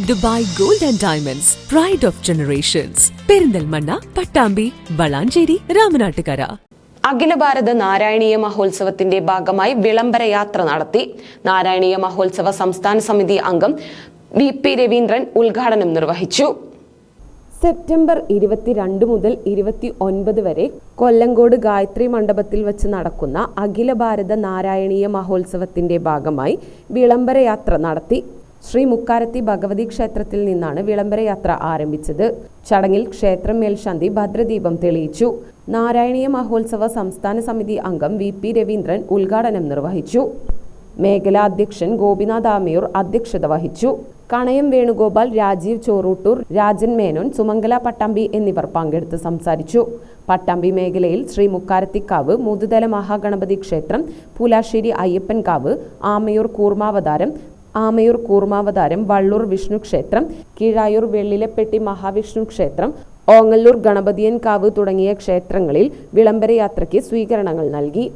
Dubai gold and diamonds, pride of generations, Perinthalmanna, Pattambi, Valanchery, Ramanattukara. അഖില ഭാരത നാരായണീയ മഹോത്സവത്തിന്റെ ഭാഗമായി വിളംബര യാത്ര നടത്തി. നാരായണീയ മഹോത്സവ സംസ്ഥാന സമിതി അംഗം VP രവീന്ദ്രൻ ഉദ്ഘാടനം നിർവഹിച്ചു. സെപ്റ്റംബർ 22 മുതൽ 29 വരെ കൊല്ലങ്കോട് ഗായത്രി മണ്ഡപത്തിൽ വെച്ച് നടക്കുന്ന അഖില ഭാരത നാരായണീയ മഹോത്സവത്തിന്റെ ഭാഗമായി വിളംബര യാത്ര നടത്തി. ശ്രീ മുക്കാരത്തി ഭഗവതി ക്ഷേത്രത്തിൽ നിന്നാണ് വിളംബര യാത്ര ആരംഭിച്ചത്. ചടങ്ങിൽ ക്ഷേത്രം മേൽശാന്തി ഭദ്രദീപം തെളിയിച്ചു. നാരായണീയ മഹോത്സവ സംസ്ഥാന സമിതി അംഗം VP രവീന്ദ്രൻ ഉദ്ഘാടനം നിർവഹിച്ചു. മേഖലാ അധ്യക്ഷൻ ഗോപിനാഥ് ആമയൂർ അധ്യക്ഷത വഹിച്ചു. കണയം വേണുഗോപാൽ, രാജീവ് ചോറൂട്ടൂർ, രാജൻ മേനോൻ, സുമംഗല പട്ടാമ്പി എന്നിവർ പങ്കെടുത്ത് സംസാരിച്ചു. പട്ടാമ്പി മേഖലയിൽ ശ്രീ മുക്കാരത്തിക്കാവ്, മുതുതല മഹാഗണപതി ക്ഷേത്രം, പൂലാശ്ശേരി അയ്യപ്പൻകാവ്, ആമയൂർ കൂർമാവതാരം, വള്ളൂർ വിഷ്ണു ക്ഷേത്രം, കീഴായൂർ വെള്ളിലപ്പെട്ടി മഹാവിഷ്ണു ക്ഷേത്രം, ഓങ്ങല്ലൂർ ഗണപതിയൻകാവ് തുടങ്ങിയ ക്ഷേത്രങ്ങളിൽ വിളംബര യാത്രയ്ക്ക് സ്വീകരണങ്ങൾ നൽകി.